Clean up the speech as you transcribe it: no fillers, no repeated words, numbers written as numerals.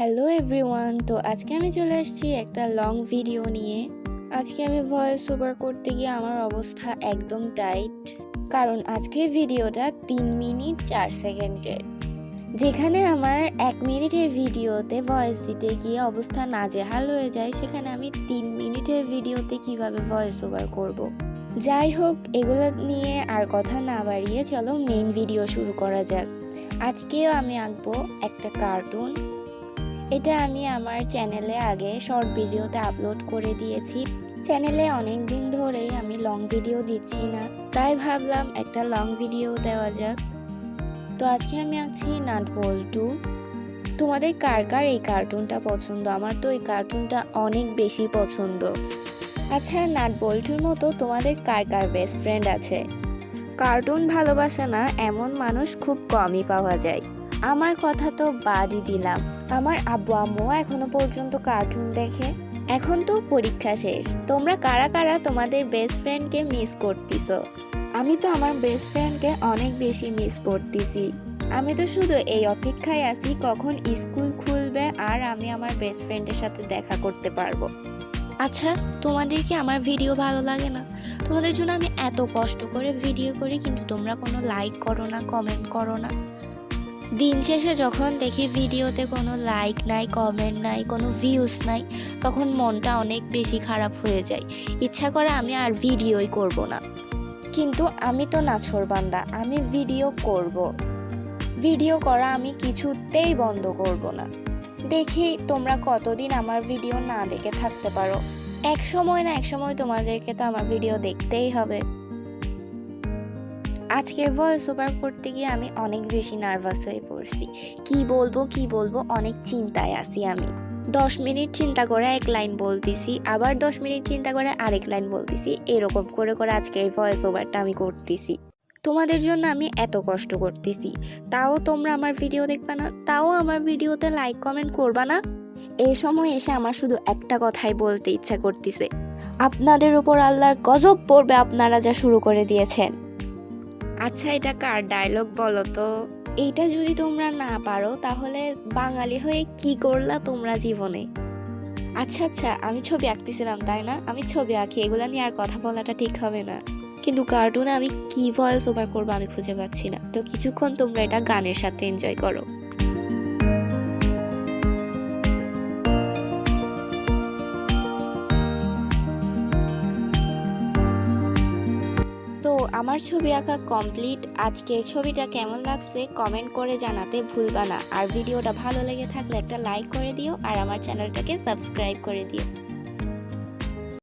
Hello everyone, তো আজকে আমি চলে আসছি একটা লং ভিডিও নিয়ে। আজকে আমি ভয়েস ওভার করতে গিয়ে আমার অবস্থা একদম টাইট, কারণ আজকের ভিডিওটা 3 মিনিট 4 সেকেন্ডের, যেখানে আমার 1 মিনিটের ভিডিওতে ভয়েস দিতে গিয়ে অবস্থা নাজেহাল হয়ে যায়, সেখানে আমি 3 মিনিটের ভিডিওতে কিভাবে ভয়েস ওভার করব। যাই হোক, এগুলো নিয়ে আর কথা না বাড়িয়ে চলো মেইন ভিডিও শুরু করা যাক। আজকেও আমি আঁকবো একটা কার্টুন। এটা আমি আমার চ্যানেলে আগে শর্ট ভিডিওতে আপলোড করে দিয়েছি। চ্যানেলে অনেক দিন ধরেই আমি লং ভিডিও দিচ্ছি না, তাই ভাবলাম একটা লং ভিডিও দেওয়া যাক। তো আজকে আমি আঁকছি নাট বল্টু। তোমাদের কার কার এই কার্টুনটা পছন্দ? আমার তো এই কার্টুনটা অনেক বেশি পছন্দ। আচ্ছা, নাট বল্টুর মতো তোমাদের কার কার বেস্ট ফ্রেন্ড আছে? কার্টুন ভালোবাসে না এমন মানুষ খুব কমই পাওয়া যায়। আমার কথা তো বাদই দিলাম, আমার আব্বু আম্মু এখনো পর্যন্ত কার্টুন দেখে। এখন তো পরীক্ষা শেষ, তোমরা কারা কারা তোমাদের বেস্ট ফ্রেন্ডকে মিস করতেছো? আমি তো আমার বেস্ট ফ্রেন্ডকে অনেক বেশি মিস করতেছি। আমি তো শুধু এই অপেক্ষায় আছি কখন স্কুল খুলবে আর আমি আমার বেস্ট ফ্রেন্ডের সাথে দেখা করতে পারবো। আচ্ছা, তোমাদের কি আমার ভিডিও ভালো লাগে না? তোমাদের জন্য আমি এত কষ্ট করে ভিডিও করি, কিন্তু তোমরা কোনো লাইক করো না, কমেন্ট করো না। দিন শেষে যখন দেখি ভিডিওতে কোনো লাইক নাই, কমেন্ট নাই, কোনো ভিউজ নাই, তখন মনটা অনেক বেশি খারাপ হয়ে যায়। ইচ্ছা করে আমি আর ভিডিওই করব না। কিন্তু আমি তো নাছোড়বান্দা, আমি ভিডিও করব। ভিডিও করা আমি কিছুতেই বন্ধ করব না। দেখি তোমরা কতদিন আমার ভিডিও না দেখে থাকতে পারো। এক সময় না এক সময় তোমাদেরকে তো আমার ভিডিও দেখতেই হবে। আজকের ভয়েস ওভার করতে গিয়ে আমি অনেক বেশি নার্ভাস হয়ে পড়ছি। কি বলবো অনেক চিন্তায় আছি আমি। 10 মিনিট চিন্তা করে এক লাইন বলতেছি, আবার 10 মিনিট চিন্তা করে আরেক লাইন বলতেছি, এরকম করে করে আজকে এই ভয়েস ওভারটা আমি করতেছি। তোমাদের জন্য আমি এত কষ্ট করতেছি, তাও তোমরা আমার ভিডিও দেখবা না, তাও আমার ভিডিওতে লাইক কমেন্ট করবা না। এই সময় এসে আমার শুধু একটা কথাই বলতে ইচ্ছা করতেছে, আপনাদের উপর আল্লাহর গজব পড়বে, আপনারা যা শুরু করে দিয়েছেন। আচ্ছা, এটা কার ডায়লগ বলো তো? এইটা যদি তোমরা না পারো তাহলে বাঙালি হয়ে কি করলা তোমরা জীবনে? আচ্ছা, আমি ছবি আঁকতেছিলাম তাই না? আমি ছবি আঁকি, এগুলা নিয়ে আর কথা বলাটা ঠিক হবে না। কিন্তু কার্টুনে আমি কি ভয়েস ওভার করবো আমি খুঁজে পাচ্ছি না। তো কিছুক্ষণ তোমরা এটা গানের সাথে এনজয় করো। তো আমার ছবি আঁকা কমপ্লিট। আজকের ছবিটা কেমন লাগছে কমেন্ট করে জানাতে ভুলবা না। আর ভিডিওটা ভালো লেগে থাকলে একটা লাইক করে দিও আর আমার চ্যানেলটাকে সাবস্ক্রাইব করে দিও।